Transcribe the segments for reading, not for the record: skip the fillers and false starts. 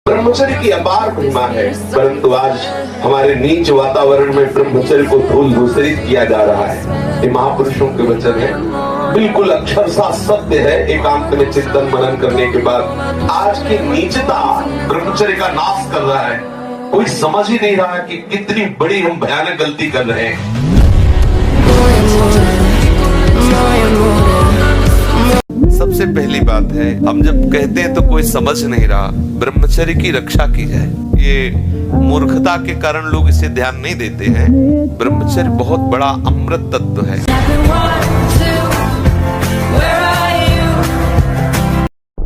ब्रह्मचर्य की अपार महिमा है, परंतु आज हमारे नीच वातावरण में ब्रह्मचर्य को धूल धूसरित किया जा रहा है। ये महापुरुषों के वचन है, बिल्कुल अक्षरशः सत्य है। एकांत में चिंतन मनन करने के बाद आज की नीचता ब्रह्मचर्य का नाश कर रहा है। कोई समझ ही नहीं रहा कि कितनी बड़ी हम भयानक गलती कर रहे हैं। सबसे पहली बात है, हम जब कहते हैं तो कोई समझ नहीं रहा, ब्रह्मचर्य की रक्षा की जाए। ये मूर्खता के कारण लोग इसे ध्यान नहीं देते हैं। ब्रह्मचर्य बहुत बड़ा अमृत तत्व है।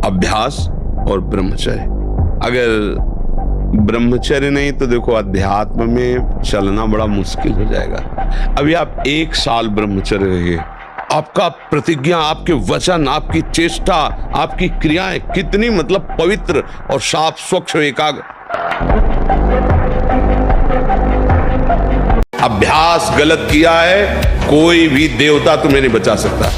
अभ्यास और ब्रह्मचर्य, अगर ब्रह्मचर्य नहीं तो देखो अध्यात्म में चलना बड़ा मुश्किल हो जाएगा। अभी आप 1 साल ब्रह्मचर्य रहिए, आपका प्रतिज्ञा, आपके वचन, आपकी चेष्टा, आपकी क्रियाएं कितनी मतलब पवित्र और साफ स्वच्छ एकाग्र। अभ्यास गलत किया है, कोई भी देवता तुम्हें नहीं बचा सकता।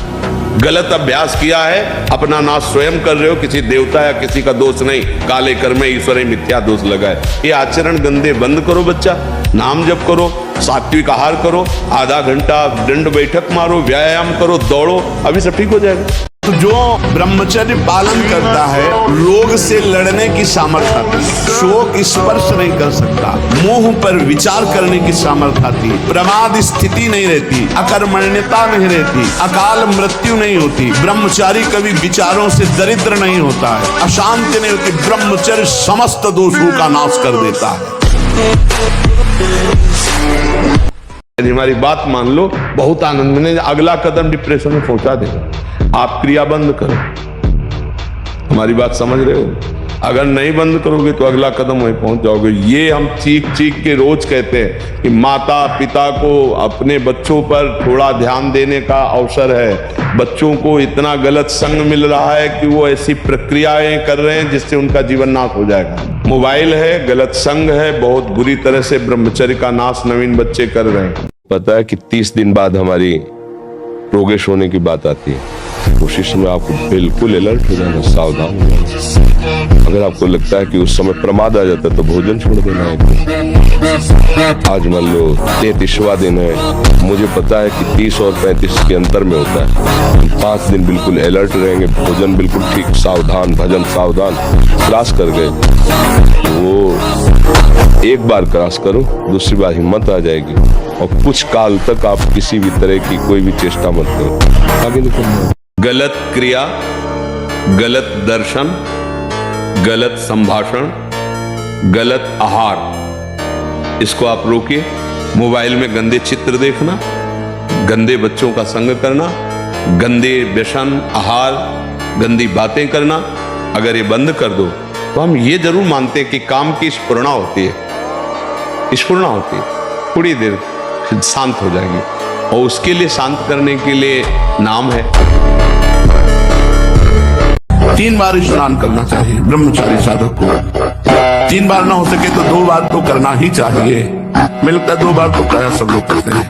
गलत अभ्यास किया है, अपना नाश स्वयं कर रहे हो, किसी देवता या किसी का दोष नहीं। काले कर्म ईश्वर मिथ्या दोष लगा है। ये आचरण गंदे बंद करो बच्चा, नाम जप करो, सात्विक आहार करो, आधा घंटा दंड बैठक मारो, व्यायाम करो, दौड़ो, अभी सब ठीक हो जाएगा। तो जो ब्रह्मचर्य पालन करता है, रोग से लड़ने की सामर्थ्य आती है, शोक स्पर्श नहीं कर सकता, मोह पर विचार करने की सामर्थ्य आती है, प्रमाद स्थिति नहीं रहती, अकर्मण्यता नहीं रहती, अकाल मृत्यु नहीं होती, ब्रह्मचारी कभी विचारों से दरिद्र नहीं होता है, अशांति नहीं होती। ब्रह्मचर्य समस्त दोषों का नाश कर देता है। यदि हमारी बात मान लो, बहुत आनंद में, अगला कदम डिप्रेशन में पहुंचा देगा। आप क्रिया बंद करो, हमारी बात समझ रहे हो? अगर नहीं बंद करोगे तो अगला कदम वहीं पहुंच जाओगे। ये हम चीख चीख के रोज कहते हैं कि माता पिता को अपने बच्चों पर थोड़ा ध्यान देने का अवसर है। बच्चों को इतना गलत संग मिल रहा है कि वो ऐसी प्रक्रियाएं कर रहे हैं जिससे उनका जीवन नाश हो जाएगा। मोबाइल है, गलत संग है, बहुत बुरी तरह से ब्रह्मचर्य का नाश नवीन बच्चे कर रहे हैं। पता है कि 30 दिन बाद हमारी प्रोग्रेस होने की बात आती है। कोशिश में आपको बिल्कुल अलर्ट हो जाना, सावधान हो जाना। अगर आपको लगता है कि उस समय प्रमाद आ जाता है तो भोजन छोड़ देना है। आज मान लो 33वां दिन है, मुझे पता है कि 30 और 35 के अंतर में होता है। हम 5 दिन बिल्कुल अलर्ट रहेंगे, भोजन बिल्कुल ठीक, सावधान, भजन सावधान। क्रॉस कर गए वो एक बार क्रॉस करो, दूसरी बार हिम्मत आ जाएगी और कुछ काल तक आप किसी भी तरह की कोई भी चेष्टा मत करो, आगे निकलना। गलत क्रिया, गलत दर्शन, गलत संभाषण, गलत आहार, इसको आप रोकिए। मोबाइल में गंदे चित्र देखना, गंदे बच्चों का संग करना, गंदे व्यसन, आहार, गंदी बातें करना, अगर ये बंद कर दो तो हम ये जरूर मानते हैं कि काम की स्फुरणा होती है, स्फुरणा होती है, थोड़ी देर शांत हो जाएगी। और उसके लिए शांत करने के लिए नाम है। 3 बार स्नान करना चाहिए ब्रह्मचारी साधक को। 3 बार ना हो सके तो 2 बार तो करना ही चाहिए। मिलकर 2 बार तो प्राय सब लोग करते हैं।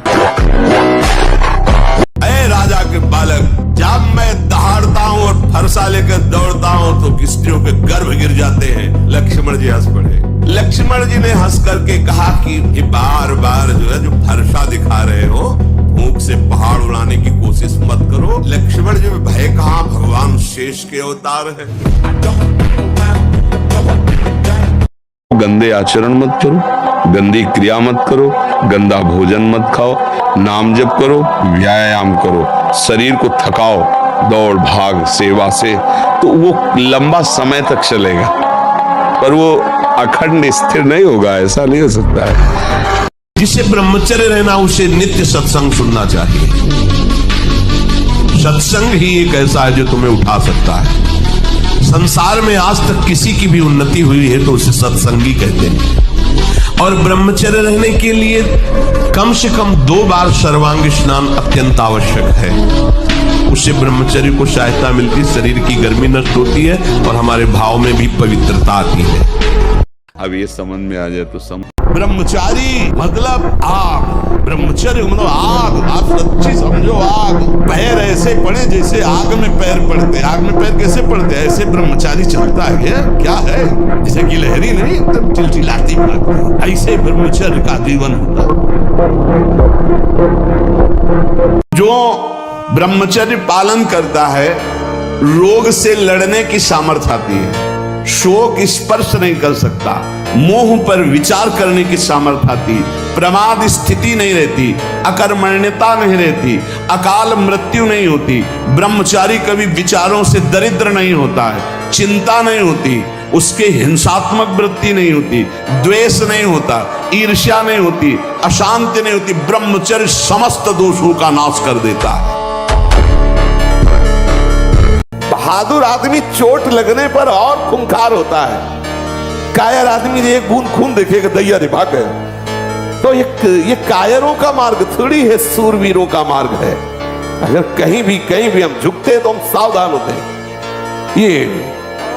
अरे राजा के बालक, जब मैं दहाड़ता हूँ और फरसा लेकर दौड़ता हूँ तो स्त्रियों के गर्भ गिर जाते हैं। लक्ष्मण जी हंस पड़े। लक्ष्मण जी ने हंस करके कहा कि ये बार बार जो है जो फरसा दिखा रहे हो, भूख से पहाड़ उड़ाने की कोशिश मत करो। लक्ष्मण जी में भय कहाँ, भगवान शेष के अवतार है। गंदे आचरण मत करो, गंदी क्रिया मत करो, गंदा भोजन मत खाओ, नाम जप करो, व्यायाम करो, शरीर को थकाओ, दौड़ भाग सेवा से, तो वो लंबा समय तक चलेगा, पर वो अखंड स्थिर नहीं होगा। ऐसा नहीं हो सकता है। जिसे ब्रह्मचर्य रहना, उसे नित्य सत्संग सुनना चाहिए। सत्संग ही एक ऐसा है जो तुम्हें उठा सकता है। संसार में आज तक किसी की भी उन्नति हुई है तो उसे सत्संगी कहते हैं। और ब्रह्मचर्य रहने के लिए कम से कम 2 बार सर्वांग स्नान अत्यंत आवश्यक है। उससे ब्रह्मचर्य को सहायता मिलती है, शरीर की गर्मी नष्ट होती है और हमारे भाव में भी पवित्रता आती है। अब ये समझ में आ जाए तो ब्रह्मचारी मतलब आग, ब्रह्मचर्य मतलब आग। आप सच्ची समझो आग। पैर ऐसे पड़े जैसे आग में पैर पड़ते। आग में पैर कैसे पड़ते? ऐसे ब्रह्मचारी चलता है क्या है? जैसे गिलहरी नहीं एकदम चिलचिलाती भागती, ऐसे ब्रह्मचर्य का जीवन होता है। जो ब्रह्मचर्य पालन करता है रोग से लड़ने की सामर्थ्य आती है, शोक स्पर्श नहीं कर सकता, मोह पर विचार करने की सामर्थ्य आती, प्रमाद स्थिति नहीं रहती, अकर्मण्यता नहीं रहती, अकाल मृत्यु नहीं होती, ब्रह्मचारी कभी विचारों से दरिद्र नहीं होता है, चिंता नहीं होती, उसके हिंसात्मक वृत्ति नहीं होती, द्वेष नहीं होता, ईर्ष्या नहीं होती, अशांति नहीं होती। ब्रह्मचर्य समस्त दोषों का नाश कर देता है। बहादुर आदमी चोट लगने पर और खूंखार होता है, कायर आदमी ने एक बूंद खून देखेगा दैया रे भाग गए। तो ये कायरों का मार्ग थोड़ी है, सूरवीरों का मार्ग है। अगर कहीं भी हम झुकते तो हम सावधान होते हैं। ये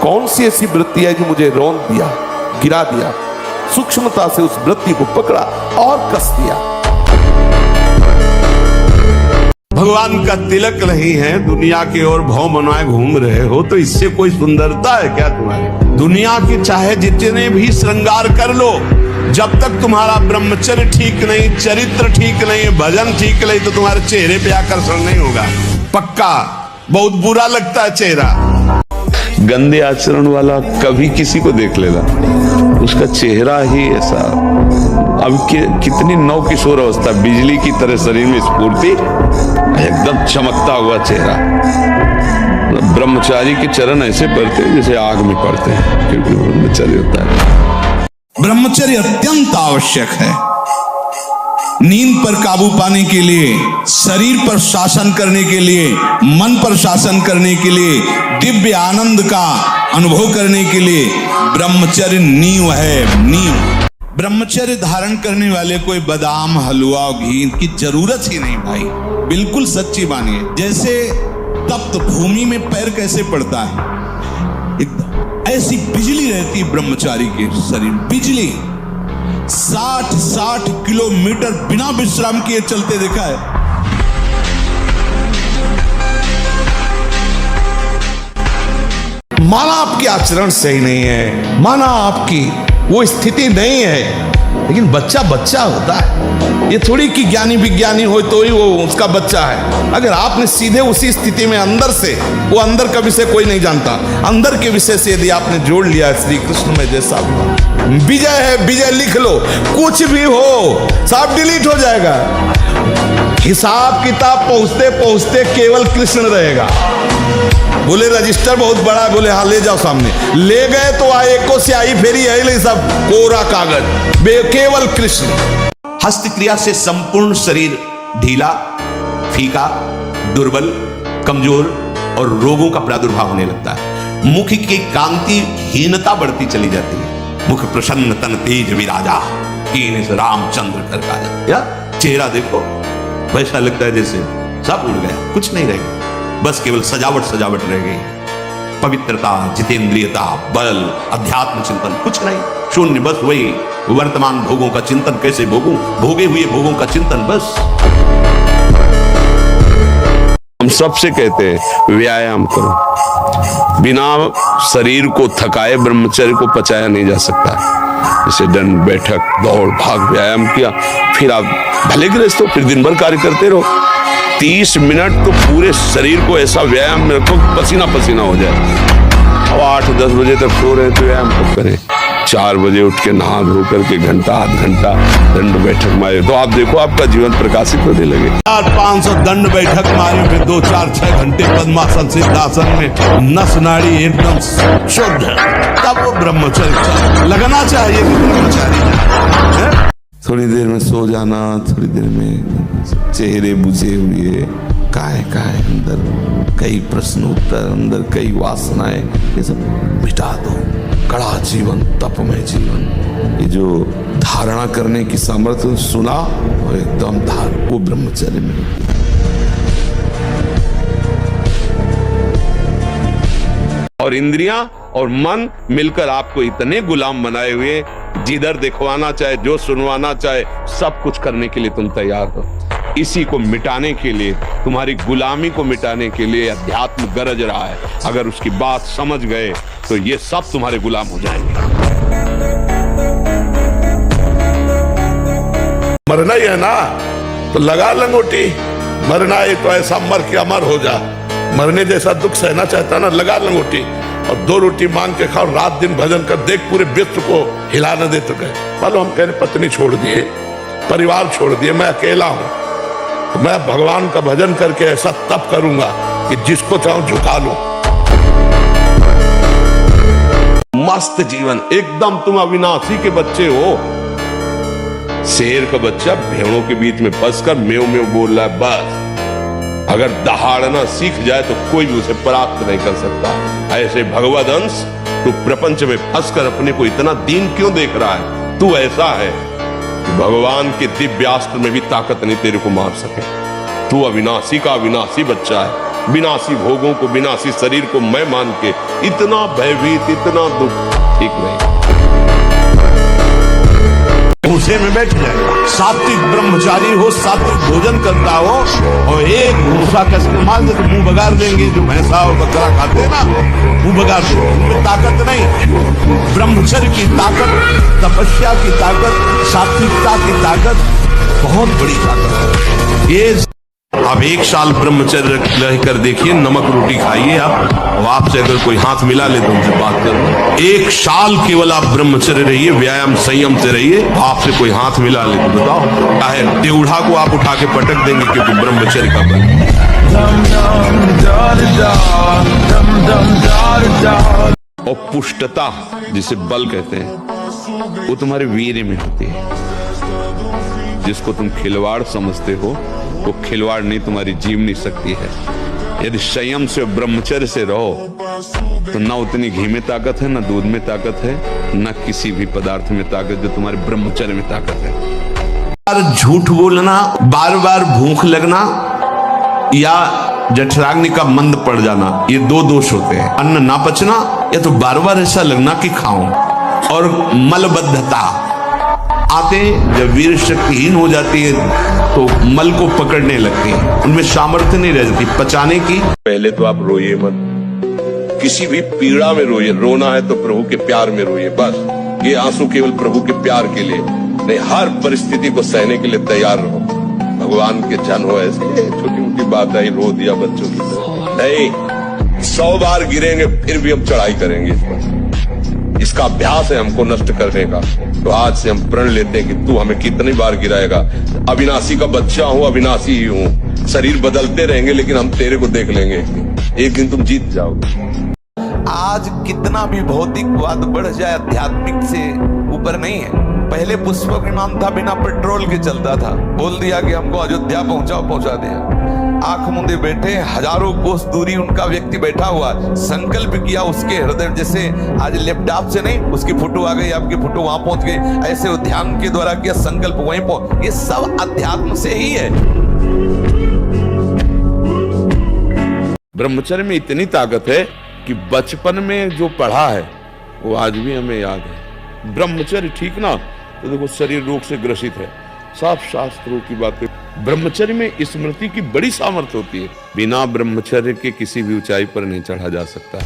कौन सी ऐसी वृत्ति है जो मुझे रौंद दिया, गिरा दिया? सूक्ष्मता से उस वृत्ति को पकड़ा और कस दिया। भगवान का तिलक नहीं है, दुनिया की ओर भौं बनाए घूम रहे हो, तो इससे कोई सुंदरता है क्या तुम्हारी? दुनिया के चाहे जितने भी श्रृंगार कर लो, जब तक तुम्हारा ब्रह्मचर्य ठीक नहीं, चरित्र ठीक नहीं, भजन ठीक नहीं, तो तुम्हारे चेहरे पे आकर्षण नहीं होगा। पक्का बहुत बुरा लगता है चेहरा। गंदे आचरण वाला कभी किसी को देख लेगा, उसका चेहरा ही ऐसा। अब कितनी नव किशोर अवस्था, बिजली की तरह शरीर में स्फूर्ति, एकदम चमकता हुआ चेहरा। ब्रह्मचारी के चरण ऐसे पड़ते हैं जैसे आग में पड़ते हैं, क्योंकि ब्रह्मचर्य होता है। ब्रह्मचर्य अत्यंत आवश्यक है। नींद पर काबू पाने के लिए, शरीर पर शासन करने के लिए, मन पर शासन करने के लिए, दिव्य आनंद का अनुभव करने के लिए ब्रह्मचर्य नींव है, नींव। ब्रह्मचर्य धारण करने वाले कोई बादाम, हलवा और घी की जरूरत ही नहीं भाई, बिल्कुल सच्ची मानिए। जैसे तप्त भूमि में पैर कैसे पड़ता है, एकदम ऐसी बिजली रहती ब्रह्मचारी के शरीर, बिजली। 60 किलोमीटर बिना विश्राम किए चलते देखा है। माना आपकी आचरण सही नहीं है, माना आपकी वो स्थिति नहीं है, लेकिन बच्चा बच्चा होता है। ये थोड़ी कि ज्ञानी विज्ञानी हो तो ही वो उसका बच्चा है। अगर आपने सीधे उसी स्थिति में अंदर से, वो अंदर का विषय कोई नहीं जानता, अंदर के विषय से यदि आपने जोड़ लिया श्री कृष्ण में, जैसा विजय है, विजय लिख लो, कुछ भी हो सब डिलीट हो जाएगा। हिसाब किताब पहुंचते पहुंचते केवल कृष्ण रहेगा। बोले रजिस्टर बहुत बड़ा, बोले हाँ ले जाओ सामने, ले गए तो आए को स्याही फेरी है ले, सब कोरा कागज, केवल कृष्ण। हस्त क्रिया से संपूर्ण शरीर ढीला, फीका, दुर्बल, कमजोर और रोगों का प्रादुर्भाव होने लगता है। मुख की कांति हीनता बढ़ती चली जाती है। मुख प्रसन्न तन तेज विराजा, कीन से रामचंद्र कर काजा। या चेहरा देखो, वैसा लगता है जैसे सब उड़ गया, कुछ नहीं रह गया, बस केवल सजावट सजावट रह गई। पवित्रता, जितेंद्रियता, बल, अध्यात्म चिंतन कुछ नहीं, शून्य। बस वही वर्तमान भोगों का चिंतन, कैसे भोगूं, भोगे हुए भोगों का चिंतन बस। हम सबसे कहते हैं व्यायाम करो। बिना शरीर को थकाए ब्रह्मचर्य को पचाया नहीं जा सकता। जैसे दंड बैठक, दौड़ भाग, व्यायाम किया, फिर आप भले गृहस्थ हो, फिर दिन भर कार्य करते रहो। 30 मिनट तो पूरे शरीर को ऐसा व्यायाम में रखो पसीना पसीना हो जाए। अब 8-10 बजे तक सो रहे तो व्यायाम कब करें? 4 बजे उठ के नहा धो करके घंटा आध घंटा दंड बैठक मारे तो आप देखो आपका जीवन प्रकाशित होने लगे। 400-500 दंड बैठक मारे, फिर 2-4-6 घंटे पद्मासन सिद्धासन में नस नाड़ी एकदम शुद्ध, तब वो ब्रह्मचर्य लगना चाहिए कि ब्रह्मचारी। थोड़ी देर में सो जाना, थोड़ी देर में चेहरे बुझे हुए, काय अंदर कई प्रश्न उत्तर, अंदर कई वासनाएं, ये सब मिटा दो। कड़ा जीवन, तपमय जीवन, ये जो धारणा करने की सामर्थ्य सुना और एकदम धार वो ब्रह्मचर्य में। और इंद्रियां और मन मिलकर आपको इतने गुलाम बनाए हुए जिधर दिखवाना चाहे, जो सुनवाना चाहे, सब कुछ करने के लिए तुम तैयार हो। इसी को मिटाने के लिए, तुम्हारी गुलामी को मिटाने के लिए अध्यात्म गरज रहा है। अगर उसकी बात समझ गए तो ये सब तुम्हारे गुलाम हो जाएंगे। मरना ही है ना, तो लगा लंगोटी। मरना है तो ऐसा मर के अमर हो जा। मरने जैसा दुख सहना चाहता ना, लगा लंगोटी और 2 रोटी मांग के खाओ, रात दिन भजन कर, देख पूरे विश्व को हिला न दे तो गए। मानो हम कह रहे पत्नी छोड़ दिए, परिवार छोड़ दिए, मैं अकेला हूं, तो मैं भगवान का भजन करके ऐसा तप करूंगा कि जिसको चाहूं झुका लूं। मस्त जीवन, एकदम तुम अविनाशी के बच्चे हो। शेर का बच्चा भेड़ों के बीच में फंसकर मेव मेव बोल रहा है, बस अगर दहाड़ना सीख जाए तो कोई भी उसे प्राप्त नहीं कर सकता। ऐसे भगवद अंश, तू प्रपंच में फंसकर अपने को इतना दीन क्यों देख रहा है? तू ऐसा है कि भगवान के दिव्यास्त्र में भी ताकत नहीं तेरे को मार सके। तू अविनाशी का अविनाशी बच्चा है। विनाशी भोगों को, विनाशी शरीर को मैं मान के इतना भयभीत, इतना दुख ठीक नहीं। भूसे में बैठ जाए, सात्विक ब्रह्मचारी हो, सात्विक भोजन करता हो, और एक भूसा कस के मार दे तो मुंह बगाड़ देंगे। जो भैंसा और बकरा खाते हैं ना, मुंह बगाड़ देंगे। उनमें ताकत नहीं। ब्रह्मचर्य की ताकत, तपस्या की ताकत, सात्विकता की ताकत बहुत बड़ी ताकत है। ये आप 1 साल ब्रह्मचर्य रहकर देखिए, नमक रोटी खाइए आप, और आपसे अगर कोई हाथ मिला ले तो उनसे बात करो। 1 साल केवल आप ब्रह्मचर्य रहिए, व्यायाम संयम से रहिए, आपसे कोई हाथ मिला ले तो बताओ, चाहे टेढ़ा को आप उठा के पटक देंगे, क्योंकि ब्रह्मचर्य का बल। और पुष्टता जिसे बल कहते हैं, वो तुम्हारे वीर्य में होती है। जिसको तुम खिलवाड़ समझते हो, वो खिलवाड़ नहीं, तुम्हारी जीवनी शक्ति है। यदि संयम से, ब्रह्मचर्य से रहो तो ना उतनी घी में ताकत है, ना दूध में ताकत है, ना किसी भी पदार्थ में ताकत, जो तुम्हारे ब्रह्मचर्य में ताकत है। झूठ बोलना, बार बार भूख लगना, या जठराग्नि का मंद पड़ जाना, ये 2 दोष होते हैं। अन्न ना पचना, या तो बार बार ऐसा लगना कि खाऊं। और मलबद्धता आते, जब वीर शक्तिहीन हो जाती है तो मल को पकड़ने लगती है, उनमें सामर्थ्य नहीं रहती पचाने की। पहले तो आप रोइए मत, किसी भी पीड़ा में रोइए। रोना है तो प्रभु के प्यार में रोइए, बस। ये आंसू केवल प्रभु के प्यार के लिए नहीं, हर परिस्थिति को सहने के लिए तैयार रहो। भगवान के जन हो, ऐसे छोटी मोटी बात आई रो दिया बच्चों की तरह नहीं। 100 बार गिरेंगे फिर भी हम चढ़ाई करेंगे इस पर। इसका अभ्यास है हमको नष्ट करने का। तो आज से हम प्रण लेते हैं कि तू हमें कितनी बार गिराएगा। अविनाशी का बच्चा हूं, अविनाशी ही हूं। शरीर बदलते रहेंगे लेकिन हम तेरे को देख लेंगे। एक दिन तुम जीत जाओगे। आज कितना भी भौतिकवाद बढ़ जाए, आध्यात्मिक से ऊपर नहीं है। पहले पुष्पक विमान था, बिना पेट्रोल के चलता था। बोल दिया कि हमको अयोध्या पहुंचाओ, पहुंचा दिया। आंख मूंदे बैठे, हजारों कोस दूरी उनका व्यक्ति बैठा हुआ, संकल्प किया उसके हृदय, जैसे आज लैपटॉप से नहीं, उसकी फोटो आ गई, आपकी फोटो वहां पहुंच गई, ऐसे वो ध्यान के द्वारा किया, संकल्प वहीं पहुंच। ये सब अध्यात्म से ही है। ब्रह्मचर्य में इतनी ताकत है कि बचपन में जो पढ़ा है वो आज भी हमें याद है। ब्रह्मचर्य ठीक ना, तो देखो शरीर रोग से ग्रसित है, साफ शास्त्रों की बातें। ब्रह्मचर्य में स्मृति की बड़ी सामर्थ्य होती है। बिना ब्रह्मचर्य के किसी भी ऊंचाई पर नहीं चढ़ा जा सकता।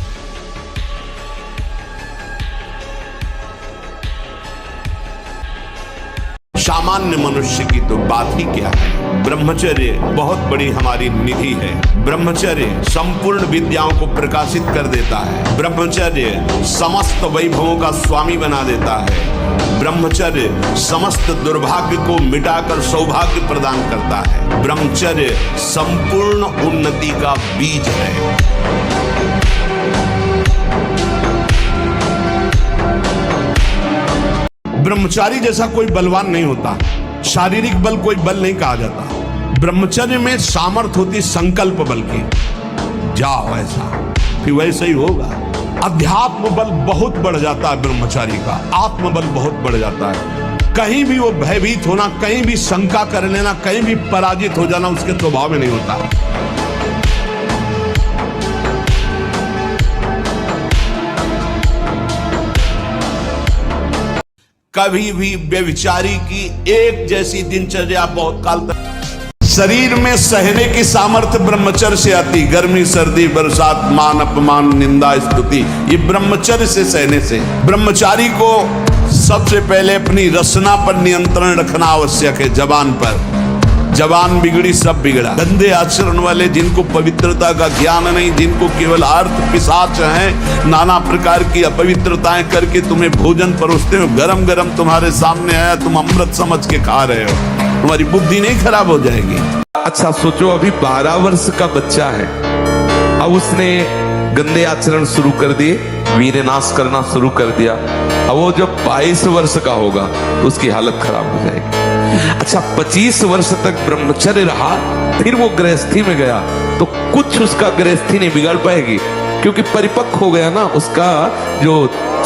सामान्य मनुष्य की तो बात ही क्या है। ब्रह्मचर्य बहुत बड़ी हमारी निधि है। ब्रह्मचर्य संपूर्ण विद्याओं को प्रकाशित कर देता है। ब्रह्मचर्य समस्त वैभवों का स्वामी बना देता है। ब्रह्मचर्य समस्त दुर्भाग्य को मिटाकर सौभाग्य प्रदान करता है। ब्रह्मचर्य संपूर्ण उन्नति का बीज है। ब्रह्मचारी जैसा कोई बलवान नहीं होता। शारीरिक बल कोई बल नहीं कहा जाता। ब्रह्मचर्य में सामर्थ होती संकल्प बल की। जाओ ऐसा, फिर वैसे ही होगा। अध्यात्म बल बहुत बढ़ जाता है ब्रह्मचारी का, आत्मबल बहुत बढ़ जाता है। कहीं भी वो भयभीत होना, कहीं भी शंका कर लेना, कहीं भी पराजित हो जाना उसके स्वभाव में नहीं होता। कभी भी व्यभिचारी की एक जैसी दिनचर्या बहुत काल तक। शरीर में सहने की सामर्थ्य ब्रह्मचर्य से आती, गर्मी सर्दी बरसात मान अपमान निंदा स्तुति, ये ब्रह्मचर्य से सहने से। ब्रह्मचारी को सबसे पहले अपनी रसना पर नियंत्रण रखना आवश्यक है। जबान पर, जबान बिगड़ी सब बिगड़ा। गंदे आचरण वाले, जिनको पवित्रता का ज्ञान नहीं, जिनको केवल अर्थ पिशाच हैं, नाना प्रकार की अपवित्रताएं करके तुम्हें भोजन परोसते हो, गरम गरम तुम्हारे सामने आया, तुम अमृत समझ के खा रहे हो, तुम्हारी बुद्धि नहीं खराब हो जाएगी। अच्छा सोचो, अभी 12 वर्ष का बच्चा है, अब उसने गंदे आचरण शुरू कर दिए, वीर्य नाश करना शुरू कर दिया। अब वो जब 22 वर्ष का होगा तो उसकी हालत खराब हो जाएगी। अच्छा 25 वर्ष तक ब्रह्मचर्य रहा, फिर वो गृहस्थी में गया तो कुछ उसका गृहस्थी नहीं बिगड़ पाएगी, क्योंकि परिपक्व हो गया ना, उसका जो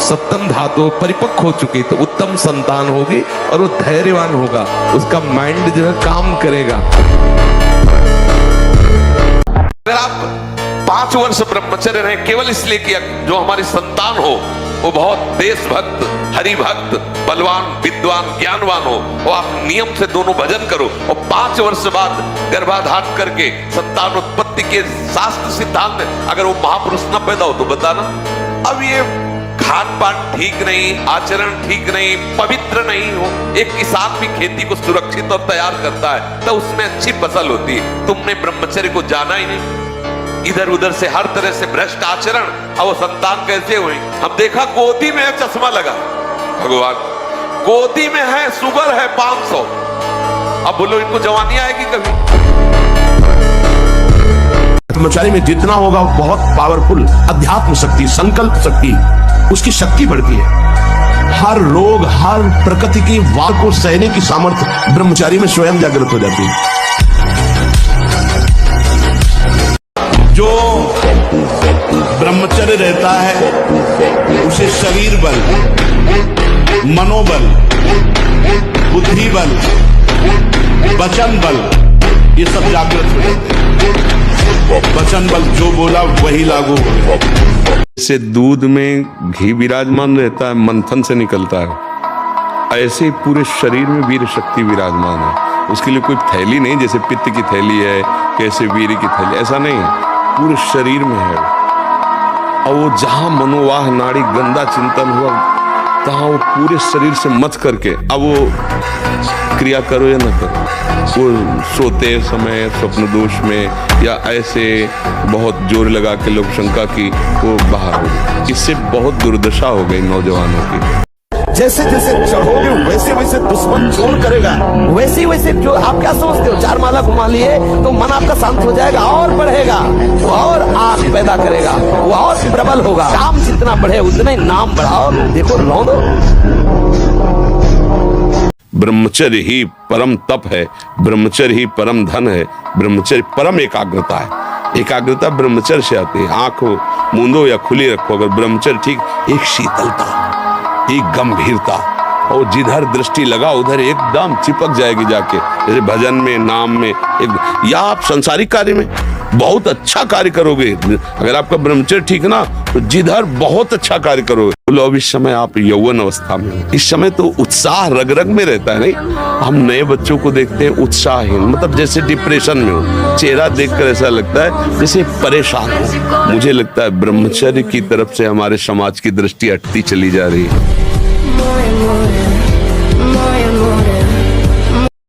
सप्तम धातु परिपक्व हो चुकी, तो उत्तम संतान होगी और वो धैर्यवान होगा, उसका माइंड जो है काम करेगा। अगर आप 5 वर्ष ब्रह्मचर्य रहे केवल इसलिए कि जो हमारी संतान हो वो बहुत देशभक्त, हरिभक्त, बलवान, विद्वान, ज्ञानवान हो, और आप नियम से दोनों भजन करो, और 5 वर्ष बाद गर्भाधान करके संतान उत्पत्ति के शास्त्र सिद्धांत में अगर वो महापुरुष न पैदा हो तो बताना। अब ये खान पान ठीक नहीं, आचरण ठीक नहीं, पवित्र नहीं हो, एक किसान भी खेती को सुरक्षित और तैयार करता है तो उसमें अच्छी फसल होती है। तुमने ब्रह्मचर्य को जाना ही नहीं, इधर उधर से हर तरह से भ्रष्ट आचरण, अब वो संतान कैसे हुई? हम देखा गोदी में चश्मा लगा, भगवान गोदी में है, शुगर है 500, अब बोलो इनको जवानी आएगी कभी? ब्रह्मचारी में जितना होगा बहुत पावरफुल अध्यात्म शक्ति, संकल्प शक्ति, उसकी शक्ति बढ़ती है। हर रोग, हर प्रकृति की वार को सहने की सामर्थ्य ब्रह्मचारी में स्वयं जागृत हो जाती है। जो ब्रह्मचर्य रहता है उसे शरीर बल, मनोबल, बुद्धि बल, वचन बल, ये सब जागृत हो जाते हैं। वचन बल, जो बोला वही लागू हो। जैसे दूध में घी विराजमान रहता है, मंथन से निकलता है, ऐसे पूरे शरीर में वीर शक्ति विराजमान है। उसके लिए कोई थैली नहीं, जैसे पित्त की थैली है, कैसे वीर की थैली, ऐसा नहीं है, पूरे शरीर में है। और वो जहां मनोवाह नाड़ी गंदा चिंतन हुआ, तहां वो पूरे शरीर से मत करके, अब वो क्रिया करो या ना करो, वो सोते समय स्वप्न दोष में या ऐसे बहुत जोर लगा के लोग शंका की, वो बाहर हो गई। इससे बहुत दुर्दशा हो गई नौजवानों की। जैसे जैसे चढ़ोगे वैसे वैसे दुश्मन जोर करेगा, वैसे वैसे जो आप क्या समझते हो, 4 माला घुमा लिए तो मन आपका शांत हो जाएगा और बढ़ेगा, वो और आग पैदा करेगा, वो और प्रबल होगा। काम जितना बढ़े उतना ही नाम बढ़ाओ। देखो लौंडो, ब्रह्मचर्य ही परम तप है, ब्रह्मचर्य ही परम धन है, ब्रह्मचर्य परम एकाग्रता है। एकाग्रता ब्रह्मचर्य से आती है। आंख मूंदो या खुली रखो, अगर ब्रह्मचर्य ठीक, एक शीतलता, एक गंभीरता, और जिधर दृष्टि लगा उधर एकदम चिपक जाएगी जाके, जैसे भजन में, नाम में, या आप संसारिक कार्य में बहुत अच्छा कार्य करोगे। अगर आपका ब्रह्मचर्य ठीक ना, तो जिधर बहुत अच्छा कार्य करोगे। बोलो अब इस समय आप यौवन अवस्था में हो, इस समय तो उत्साह रग रग में रहता है। नहीं, हम नए बच्चों को देखते हैं उत्साहहीन, मतलब जैसे डिप्रेशन में हो, चेहरा देखकर ऐसा लगता है जैसे परेशान हो। मुझे लगता है ब्रह्मचर्य की तरफ से हमारे समाज की दृष्टि हटती चली जा रही है।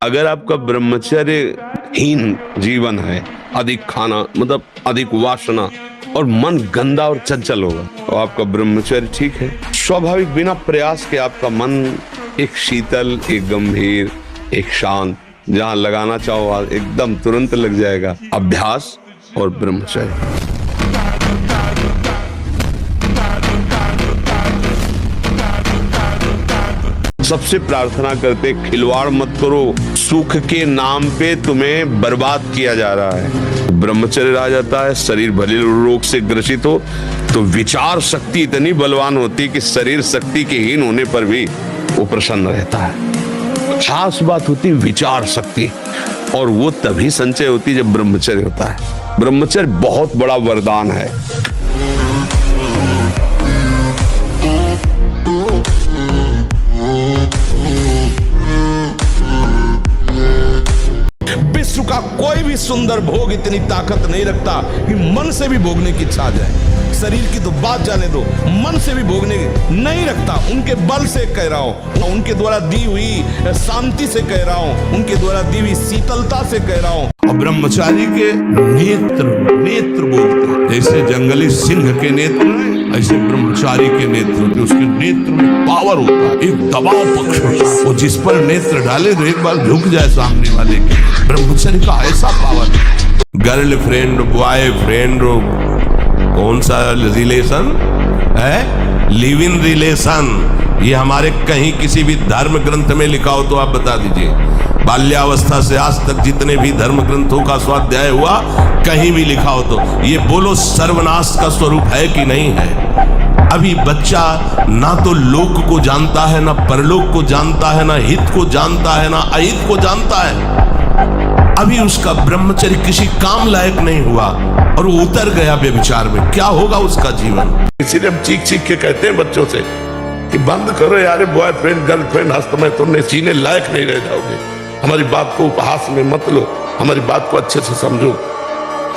अगर आपका ब्रह्मचर्यहीन जीवन है, अधिक खाना, मतलब अधिक वासना, और मन गंदा और चंचल होगा, तो आपका ब्रह्मचर्य ठीक है। स्वाभाविक बिना प्रयास के आपका मन एक शीतल, एक गंभीर, एक शांत, जहां लगाना चाहो एकदम तुरंत लग जाएगा। अभ्यास और ब्रह्मचर्य। सबसे प्रार्थना करते, खिलवाड़ मत करो, सुख के नाम पे तुम्हें बर्बाद किया जा रहा है। ब्रह्मचर्य रह जाता है, शरीर भले रोग से ग्रसित हो तो विचार शक्ति इतनी बलवान होती है कि शरीर शक्ति के हीन होने पर भी वो प्रसन्न रहता है। खास बात होती है विचार शक्ति, और वो तभी संचय होती है जब ब्रह्मचर्य होता है। ब्रह्मचर्य बहुत बड़ा वरदान है। सुंदर भोग इतनी ताकत नहीं रखता कि मन से भी भोगने की इच्छा आ जाए। शरीर की तो बात जाने दो, मन से भी भोगने नहीं रखता। उनके बल से कह रहा हूं, उनके द्वारा दी हुई शांति से कह रहा हूं, उनके द्वारा दी हुई शीतलता से कह रहा हूं। और ब्रह्मचारी के नेत्र बोलते हैं, जैसे जंगली सिंह के नेत्र ऐसे ब्रह्मचारी के नेत्र, उसके नेत्र में पावर होता है, एक दबाव पक्ष होता है। वो जिस पर नेत्र डाले तो एक बार झुक जाए सामने वाले के। ब्रह्मचारी का ऐसा पावर। गर्लफ्रेंड, बॉयफ्रेंड, कौन सा रिलेशन है? Live in relation. ये हमारे कहीं किसी भी धर्म ग्रंथ में लिखा हो तो आप बता दीजिए। बाल्यावस्था से आज तक जितने भी धर्म ग्रंथों का स्वाध्याय हुआ, कहीं भी लिखा हो तो ये बोलो सर्वनाश का स्वरूप है कि नहीं है? अभी बच्चा ना तो लोक को जानता है, ना परलोक को जानता है, ना हित को जानता है, ना अहित को जानता है। अभी उसका ब्रह्मचर्य किसी काम लायक नहीं हुआ और वो उतर गया व्यभिचार में। क्या होगा उसका जीवन? इसीलिए हम चीख चीख के कहते हैं बच्चों से कि बंद करो यार, बॉयफ्रेंड गर्लफ्रेंड हस्त में तुमने जीने लायक नहीं रह जाओगे। हमारी बात को उपहास में मत लो, हमारी बात को अच्छे से समझो।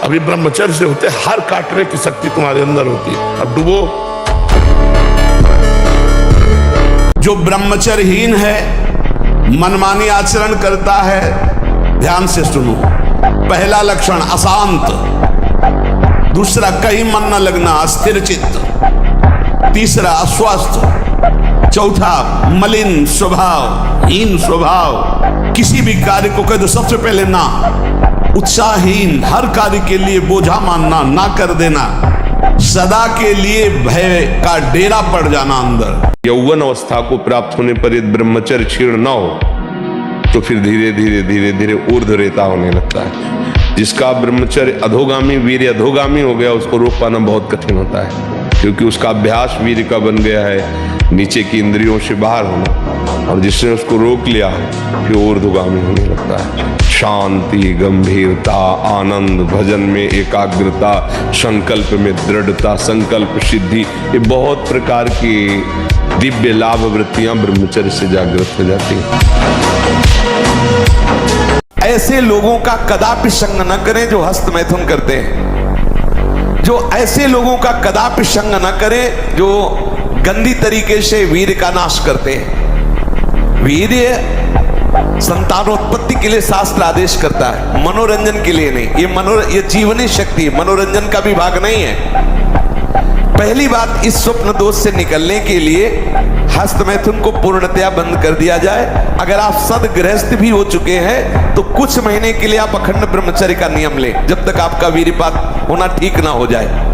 अभी ब्रह्मचर्य से होते हर काटने की शक्ति तुम्हारे अंदर होती है। अब डूबो। जो ब्रह्मचर्यहीन है, मनमानी आचरण करता है, ध्यान से सुनो। पहला लक्षण अशांत, दूसरा कहीं मन न लगना, अस्थिर चित्त, तीसरा अस्वस्थ, चौथा मलिन स्वभाव, हीन स्वभाव। किसी भी कार्य को कह दो सबसे पहले ना, उत्साहहीन, हर कार्य के लिए बोझा मानना, ना कर देना, सदा के लिए भय का डेरा पड़ जाना अंदर। यौवन अवस्था को प्राप्त होने पर यदि ब्रह्मचर्य क्षीण न हो तो फिर धीरे धीरे धीरे धीरे ऊर्ध्वरेता होने लगता है। जिसका ब्रह्मचर्य अधोगामी, वीर्य अधोगामी हो गया, उसको रोक पाना बहुत कठिन होता है, क्योंकि उसका अभ्यास वीर्य का बन गया है नीचे की इंद्रियों से बाहर होना, और जिसने उसको रोक लिया फिर ऊर्ध्वगामी होने लगता है। शांति, गंभीरता, आनंद, भजन में एकाग्रता, संकल्प में दृढ़ता, संकल्प सिद्धि, ये बहुत प्रकार की दिव्य लाभ वृत्तियां ब्रह्मचर्य से जागृत हो जाती हैं। ऐसे लोगों का कदापि संग न करें जो हस्त मैथुन करते हैं। जो ऐसे लोगों का कदापि संग न करें जो गंदी तरीके से वीर्य का नाश करते हैं। वीर्य संतानोत्पत्ति के लिए शास्त्र आदेश करता है, मनोरंजन के लिए नहीं। ये जीवनी शक्ति है, मनोरंजन का भी भाग नहीं है। पहली बात, इस स्वप्न दोष से निकलने के लिए हस्त मैथुन को पूर्णतया बंद कर दिया जाए। अगर आप सदगृहस्थ भी हो चुके हैं तो कुछ महीने के लिए आप अखंड ब्रह्मचर्य का नियम लें, जब तक आपका वीर्यपात होना ठीक ना हो जाए।